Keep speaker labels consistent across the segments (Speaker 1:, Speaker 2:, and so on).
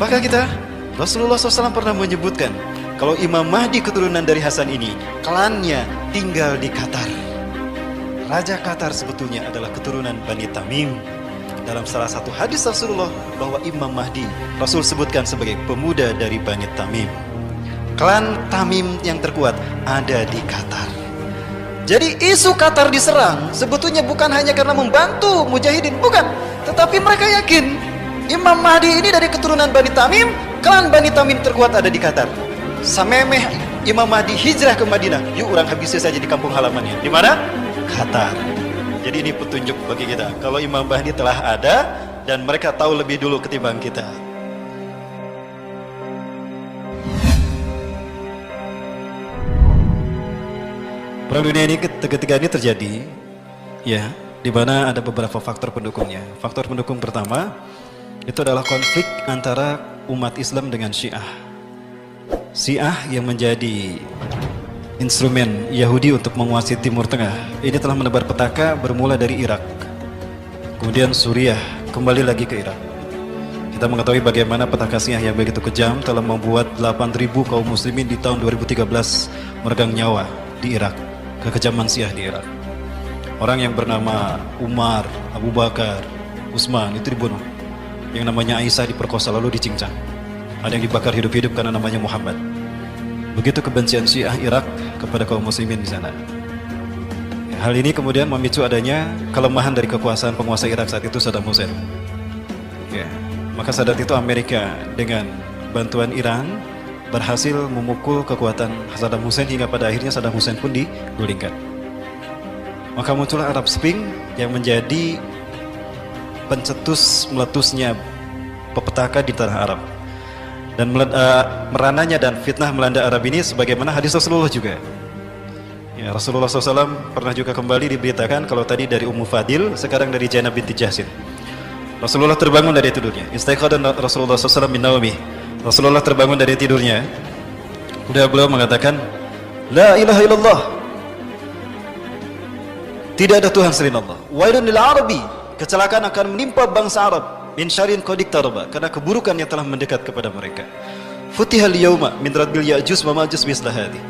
Speaker 1: Apakah kita? Rasulullah SAW pernah menyebutkan kalau Imam Mahdi keturunan dari Hasan ini, klannya tinggal di Qatar. Raja Qatar sebetulnya adalah keturunan Bani Tamim. Dalam salah satu hadis Rasulullah bahwa Imam Mahdi Rasul sebutkan sebagai pemuda dari Bani Tamim. Klan Tamim yang terkuat ada di Qatar. Jadi isu Qatar diserang sebetulnya bukan hanya karena membantu mujahidin, bukan, tetapi mereka yakin Imam Mahdi ini dari keturunan Bani Tamim, klan Bani Tamim terkuat ada di Qatar. Samemeh Imam Mahdi hijrah ke Madinah, yuk orang habisnya saja di kampung halamannya. Di mana? Qatar. Jadi ini petunjuk bagi kita kalau Imam Mahdi telah ada dan mereka tahu lebih dulu ketimbang kita. Perang dunia ini ketika ini terjadi, ya, di mana ada beberapa faktor pendukungnya. Faktor pendukung pertama itu adalah konflik antara umat Islam dengan Syiah. Syiah yang menjadi instrumen Yahudi untuk menguasai Timur Tengah. Ini telah menebar petaka bermula dari Irak, kemudian Suriah, kembali lagi ke Irak. Kita mengetahui bagaimana petaka Syiah yang begitu kejam telah membuat 8.000 kaum muslimin di tahun 2013 meregang nyawa di Irak. Kekejaman Syiah di Irak. Orang yang bernama Umar, Abu Bakar, Utsman itu dibunuh. Yang namanya Aisyah diperkosa lalu dicincang. Ada yang dibakar hidup-hidup karena namanya Muhammad. Begitu kebencian Syiah Irak kepada kaum muslimin di sana. Hal ini kemudian memicu adanya kelemahan dari kekuasaan penguasa Irak saat itu, Saddam Hussein. Ya, maka saat itu Amerika dengan bantuan Iran berhasil memukul kekuatan Saddam Hussein hingga pada akhirnya Saddam Hussein pun digulingkan. Maka muncullah Arab Spring yang menjadi pencetus meletusnya petaka di tanah Arab. Dan merananya dan fitnah melanda Arab ini sebagaimana hadis Rasulullah juga. Ya, Rasulullah SAW pernah juga kembali diberitakan kalau tadi dari Ummu Fadil, sekarang dari Zainab binti Jahsin. Rasulullah terbangun dari tidurnya. Istaiqadha Rasulullah SAW min naumih. Rasulullah terbangun dari tidurnya. Kemudian beliau mengatakan, La ilaha illallah. Tidak ada Tuhan selain Allah. Wailun lil arabi. Kecelakaan akan menimpa bangsa Arab. Min syarrin qad iqtaraba. Karena keburukan yang telah mendekat kepada mereka. Futihal yauma min radbil Ya'juj wa Ma'juj misla hadhi.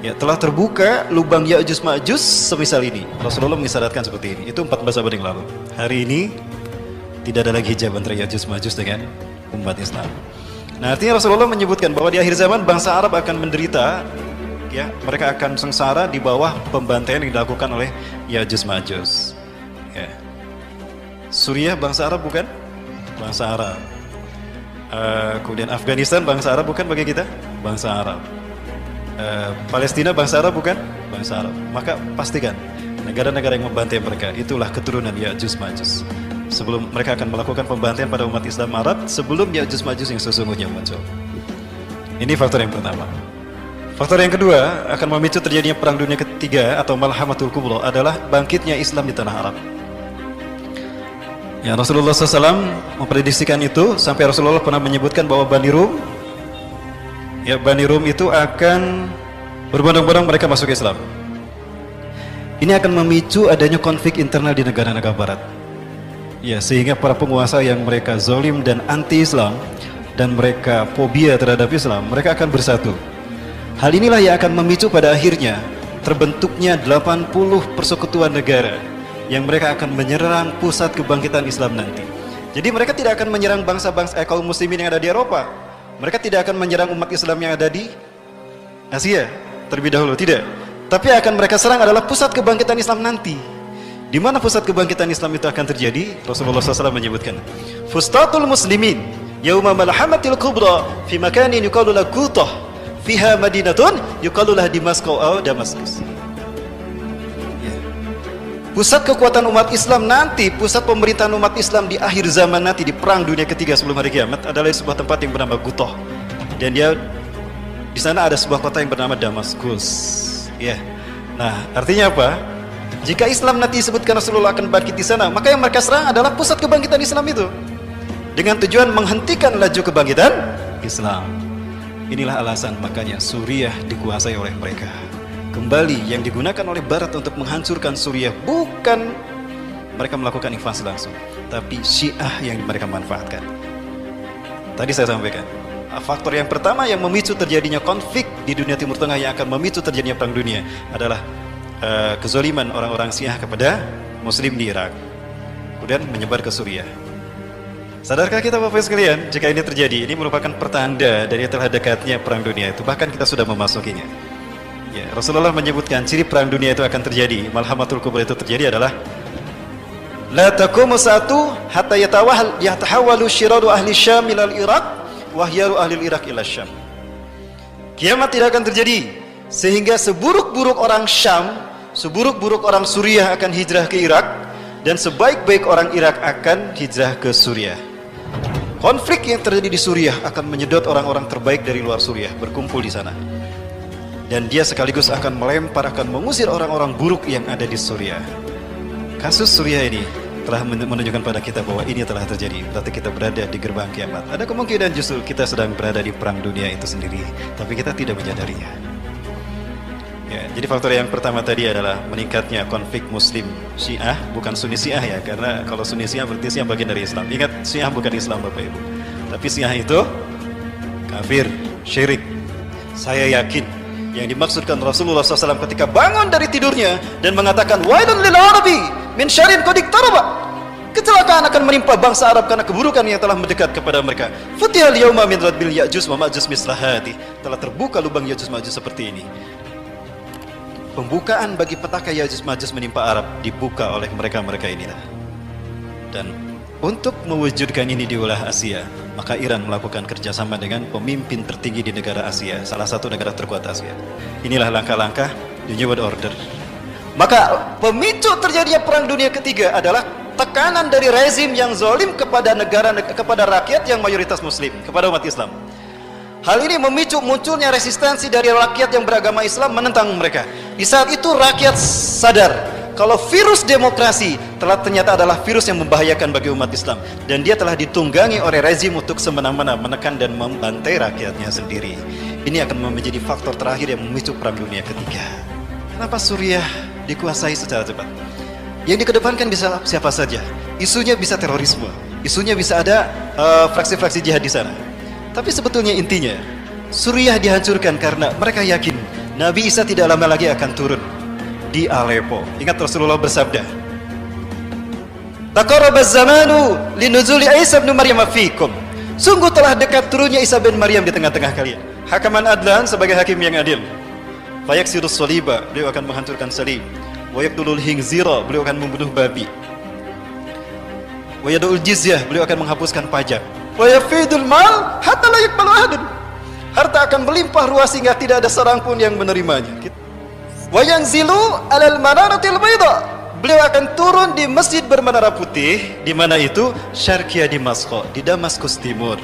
Speaker 1: Ya, telah terbuka lubang Ya'juj Ma'juj semisal ini. Rasulullah mengisyaratkan seperti ini. Itu 14 abad yang lalu. Hari ini tidak ada lagi hijab antara Ya'juj Ma'juj dengan umat Islam. Nah, artinya Rasulullah menyebutkan bahwa di akhir zaman bangsa Arab akan menderita, ya, mereka akan sengsara di bawah pembantaian yang dilakukan oleh Ya'juj Ma'juj. Ya. Suriah bangsa Arab bukan? Bangsa Arab. Kemudian Afghanistan bangsa Arab bukan bagi kita? Bangsa Arab. Palestina bangsa Arab bukan? Bangsa Arab. Maka pastikan negara-negara yang membantai mereka itulah keturunan Ya'juj Ma'juj. Sebelum mereka akan melakukan pembantaian pada umat Islam Arab sebelum Ya'juj Ma'juj yang sesungguhnya muncul. Ini faktor yang pertama. Faktor yang kedua akan memicu terjadinya perang dunia ketiga atau Malhamatul Kubra adalah bangkitnya Islam di tanah Arab. Ya, Rasulullah SAW memprediksikan itu sampai Rasulullah pernah menyebutkan bahwa Bani Rum, ya, Bani Rum itu akan berbondong-bondong mereka masuk Islam. Ini akan memicu adanya konflik internal di negara-negara Barat. Ya, sehingga para penguasa yang mereka zalim dan anti-Islam dan mereka fobia terhadap Islam, mereka akan bersatu. Hal inilah yang akan memicu pada akhirnya terbentuknya 80 persekutuan negara yang mereka akan menyerang pusat kebangkitan Islam nanti. Jadi mereka tidak akan menyerang bangsa-bangsa kaum muslimin yang ada di Eropa. Mereka tidak akan menyerang umat Islam yang ada di Asia terlebih dahulu, tidak. Tapi akan mereka serang adalah pusat kebangkitan Islam nanti. Di mana pusat kebangkitan Islam itu akan terjadi? Rasulullah SAW menyebutkan, Fustatul muslimin yauma malhamatil kubra fi makanin yuqalu lahu Qutah fiha madinatun yuqalu laha Damaskus atau Damaskus. Ya. Pusat kekuatan umat Islam nanti, pusat pemerintahan umat Islam di akhir zaman nanti, di perang dunia ketiga sebelum hari kiamat adalah sebuah tempat yang bernama Qutah. Dan dia di sana ada sebuah kota yang bernama Damaskus. Ya. Nah, artinya apa? Jika Islam nanti disebutkan Rasulullah akan bangkit di sana, maka yang mereka serang adalah pusat kebangkitan Islam itu, dengan tujuan menghentikan laju kebangkitan Islam. Inilah alasan makanya Suriah dikuasai oleh mereka. Kembali yang digunakan oleh Barat untuk menghancurkan Suriah bukan mereka melakukan invasi langsung, tapi Syiah yang mereka manfaatkan. Tadi saya sampaikan, faktor yang pertama yang memicu terjadinya konflik di dunia Timur Tengah, yang akan memicu terjadinya perang dunia adalah kezaliman orang-orang Syiah kepada Muslim di Irak, kemudian menyebar ke Suriah. Sadarkah kita Bapak sekalian, jika ini terjadi, ini merupakan pertanda dari telah dekatnya perang dunia itu, bahkan kita sudah memasukinya. Ya, Rasulullah menyebutkan ciri perang dunia itu akan terjadi, malhamatul kubra itu terjadi adalah la taqumu sa'atu hatta yatahawalu syiradu ahli Syam ila al-Iraq wa hyaru ahli al-Iraq ila Syam. Kiamat tidak akan terjadi sehingga seburuk-buruk orang Syam, seburuk-buruk orang Suriah akan hijrah ke Irak, dan sebaik-baik orang Irak akan hijrah ke Suriah. Konflik yang terjadi di Suriah akan menyedot orang-orang terbaik dari luar Suriah berkumpul di sana. Dan dia sekaligus akan melempar, akan mengusir orang-orang buruk yang ada di Suriah. Kasus Suriah ini telah menunjukkan pada kita bahwa ini telah terjadi. Berarti kita berada di gerbang kiamat. Ada kemungkinan justru kita sedang berada di perang dunia itu sendiri, tapi kita tidak menyadarinya. Ya, jadi faktor yang pertama tadi adalah meningkatnya konflik Muslim Syiah, bukan Sunni Syiah ya, karena kalau Sunni Syiah berarti Syiah bagian dari Islam. Ingat, Syiah bukan Islam Bapak Ibu, tapi Syiah itu kafir, syirik. Saya yakin yang dimaksudkan Rasulullah SAW ketika bangun dari tidurnya dan mengatakan wailun lil arabi min syarrin qad iqtaraba, kecelakaan akan menimpa bangsa Arab karena keburukan yang telah mendekat kepada mereka. Futihal yauma min radbil Ya'juj wa Ma'juj mislahati, telah terbuka lubang Ya'juj Ma'juj seperti ini. Pembukaan bagi petaka Ya'juj Ma'juj menimpa Arab dibuka oleh mereka-mereka inilah. Dan untuk mewujudkan ini di wilayah Asia, maka Iran melakukan kerjasama dengan pemimpin tertinggi di negara Asia, salah satu negara terkuat Asia. Inilah langkah-langkah the New World Order. Maka pemicu terjadinya perang dunia ketiga adalah tekanan dari rezim yang zalim kepada kepada rakyat yang mayoritas Muslim, kepada umat Islam. Hal ini memicu munculnya resistensi dari rakyat yang beragama Islam menentang mereka. Di saat itu rakyat sadar kalau virus demokrasi ternyata adalah virus yang membahayakan bagi umat Islam, dan dia telah ditunggangi oleh rezim untuk semena-mena menekan dan membantai rakyatnya sendiri. Ini akan menjadi faktor terakhir yang memicu perang dunia ketiga. Kenapa Suriah dikuasai secara cepat? Yang dikedepankan bisa siapa saja. Isunya bisa terorisme, isunya bisa ada fraksi-fraksi jihad di sana. Tapi sebetulnya intinya Suriah dihancurkan karena mereka yakin Nabi Isa tidak lama lagi akan turun di Aleppo. Ingat Rasulullah bersabda, taqarrabaz zamanu linuzuli Isa bin Maryam fiikum. Sungguh telah dekat turunnya Isa bin Maryam di tengah-tengah kalian. Hakaman adlan, sebagai hakim yang adil. Fayaksirus saliba, beliau akan menghancurkan salib. Wa yaqtulul khinzira, beliau akan membunuh babi. Wa yadul jizyah, beliau akan menghapuskan pajak. Wa yafidul mal hatta la yaqbalu ahadun. Harta akan melimpah ruah sehingga tidak ada seorang pun yang menerimanya. Wa yanzilu alal manaratil bayda, beliau akan turun di masjid bermenara putih. Di mana itu? Syarqiyah Damaskus, di Damaskus Timur.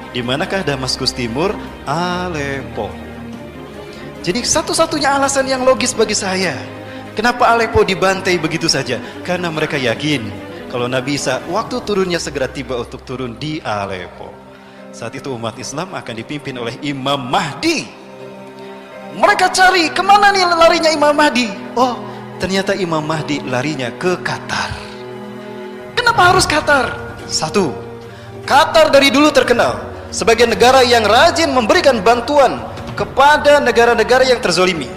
Speaker 1: Di manakah Damaskus Timur? Aleppo. Jadi satu-satunya alasan yang logis bagi saya, kenapa Aleppo dibantai begitu saja? Karena mereka yakin kalau Nabi Isa waktu turunnya segera tiba untuk turun di Aleppo. Saat itu umat Islam akan dipimpin oleh Imam Mahdi. Mereka cari kemana nih larinya Imam Mahdi. Oh, ternyata Imam Mahdi larinya ke Qatar. Kenapa harus Qatar? Satu, Qatar dari dulu terkenal sebagai negara yang rajin memberikan bantuan kepada negara-negara yang terzolimi.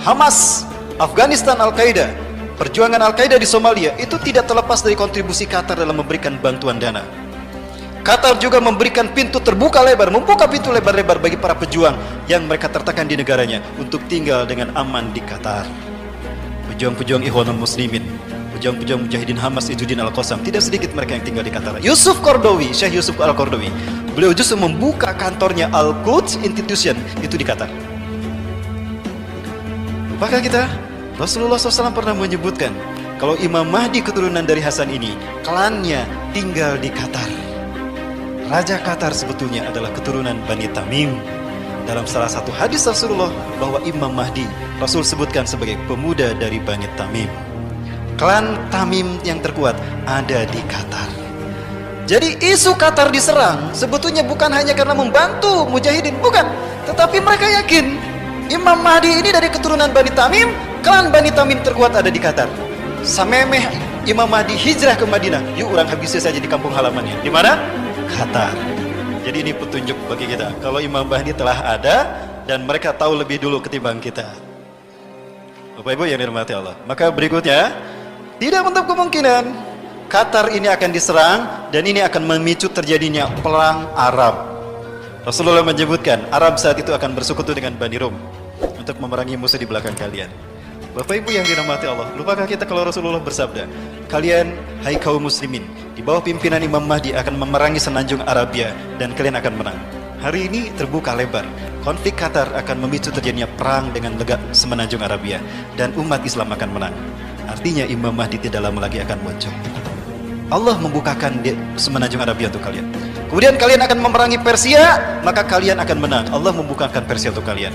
Speaker 1: Hamas, Afghanistan, Al-Qaeda, perjuangan Al-Qaeda di Somalia itu tidak terlepas dari kontribusi Qatar dalam memberikan bantuan dana. Qatar juga memberikan pintu terbuka lebar, membuka pintu lebar-lebar bagi para pejuang yang mereka tertekan di negaranya untuk tinggal dengan aman di Qatar. Pejuang-pejuang Ikhwanul Muslimin, pejuang-pejuang Mujahidin Hamas, Izzuddin Al-Qassam, tidak sedikit mereka yang tinggal di Qatar. Yusuf Qaradawi, Syekh Yusuf Al-Qaradawi, beliau justru membuka kantornya Al-Quds Institution itu di Qatar. Maka kita, Rasulullah SAW pernah menyebutkan kalau Imam Mahdi keturunan dari Hasan ini, klannya tinggal di Qatar. Raja Qatar sebetulnya adalah keturunan Bani Tamim. Dalam salah satu hadis Rasulullah bahwa Imam Mahdi Rasul sebutkan sebagai pemuda dari Bani Tamim. Klan Tamim yang terkuat ada di Qatar. Jadi isu Qatar diserang sebetulnya bukan hanya karena membantu mujahidin, bukan, tetapi mereka yakin Imam Mahdi ini dari keturunan Bani Tamim. Klan Bani Tamim terkuat ada di Qatar. Samemeh Imam Mahdi hijrah ke Madinah, yuk orang habisnya saja di kampung halamannya. Di mana? Qatar. Jadi ini petunjuk bagi kita. Kalau Imam Mahdi telah ada dan mereka tahu lebih dulu ketimbang kita. Bapak Ibu yang dirahmati Allah. Maka berikutnya, tidak menutup kemungkinan Qatar ini akan diserang dan ini akan memicu terjadinya perang Arab. Rasulullah menyebutkan Arab saat itu akan bersekutu dengan Bani Rum untuk memerangi musuh di belakang kalian. Bapak Ibu yang dirahmati Allah, lupakah kita kalau Rasulullah bersabda, kalian hai kaum muslimin di bawah pimpinan Imam Mahdi akan memerangi semenanjung Arabia dan kalian akan menang. Hari ini terbuka lebar, konflik Qatar akan memicu terjadinya perang dengan semenanjung Arabia dan umat Islam akan menang. Artinya Imam Mahdi tidak lama lagi akan muncul. Allah membukakan semenanjung Arabia untuk kalian. Kemudian kalian akan memerangi Persia, maka kalian akan menang. Allah membukakan Persia untuk kalian.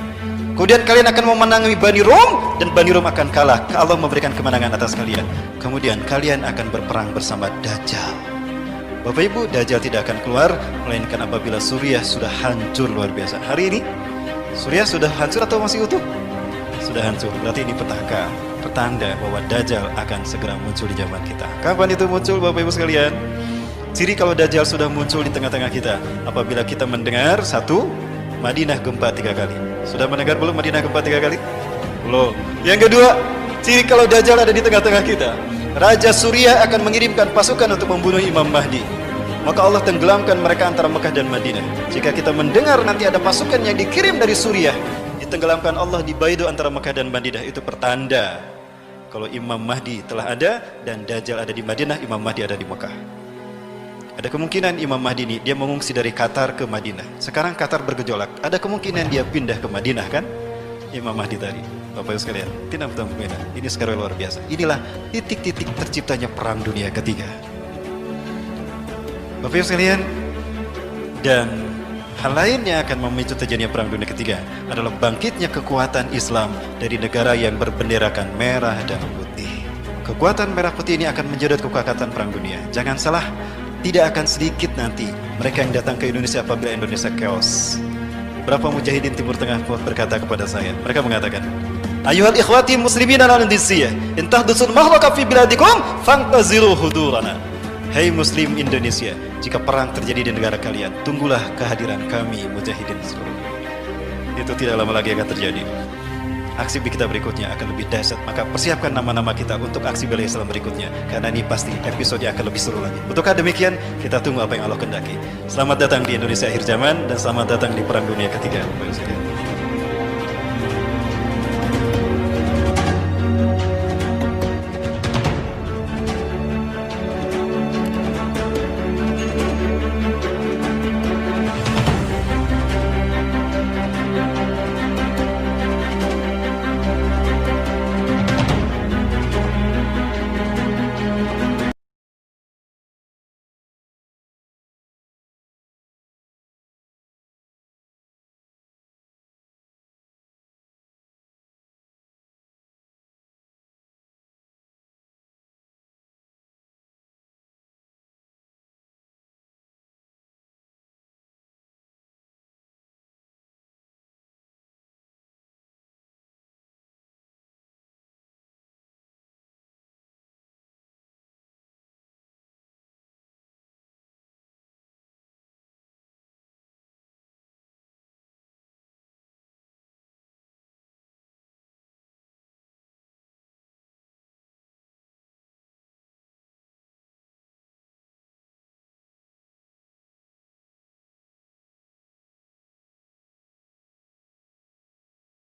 Speaker 1: Kemudian kalian akan memenangi Bani Rum dan Bani Rum akan kalah. Allah memberikan kemenangan atas kalian. Kemudian kalian akan berperang bersama Dajjal. Bapak Ibu, Dajjal tidak akan keluar melainkan apabila Suriah sudah hancur luar biasa. Hari ini Suriah sudah hancur atau masih utuh? Sudah hancur. Berarti ini petanda bahwa Dajjal akan segera muncul di zaman kita. Kapan itu muncul Bapak Ibu sekalian? Ciri kalau Dajjal sudah muncul di tengah-tengah kita apabila kita mendengar satu, Madinah gempa 3 kali. Sudah mendengar belum Madinah gempa 3 kali? Belum. Yang kedua, ciri kalau Dajjal ada di tengah-tengah kita, Raja Suriah akan mengirimkan pasukan untuk membunuh Imam Mahdi. Maka Allah tenggelamkan mereka antara Mekah dan Madinah. Jika kita mendengar nanti ada pasukan yang dikirim dari Suriah, ditenggelamkan Allah di Baido antara Mekah dan Madinah, itu pertanda kalau Imam Mahdi telah ada dan Dajjal ada di Madinah, Imam Mahdi ada di Mekah. Ada kemungkinan Imam Mahdi ini dia mengungsi dari Qatar ke Madinah. Sekarang Qatar bergejolak. Ada kemungkinan dia pindah ke Madinah kan? Imam Mahdi tadi. Bapak Ibu sekalian, tidak kemungkinan. Ini sekarang luar biasa. Inilah titik-titik terciptanya perang dunia ketiga. Bapak Ibu sekalian, dan hal lainnya akan memicu terjadinya perang dunia ketiga adalah bangkitnya kekuatan Islam dari negara yang berbenderakan merah dan putih. Kekuatan merah putih ini akan menjadi kekuatan perang dunia. Jangan salah, tidak akan sedikit nanti mereka yang datang ke Indonesia apabila Indonesia chaos. Beberapa mujahidin Timur Tengah berkata kepada saya, mereka mengatakan, Ayuhal ikhwati muslimin al-Indonesia, intah dusun mahlaka fi biladikum fantaziru hudurana. Hai Muslim Indonesia, jika perang terjadi di negara kalian, tunggulah kehadiran kami mujahidin seluruh. Itu tidak lama lagi akan terjadi. Aksi kita berikutnya akan lebih dahsyat, maka persiapkan nama-nama kita untuk aksi bela Islam berikutnya, karena ini pasti episode akan lebih seru lagi. Betulkah demikian? Kita tunggu apa yang Allah kehendaki. Selamat datang di Indonesia akhir zaman dan selamat datang di perang dunia ketiga.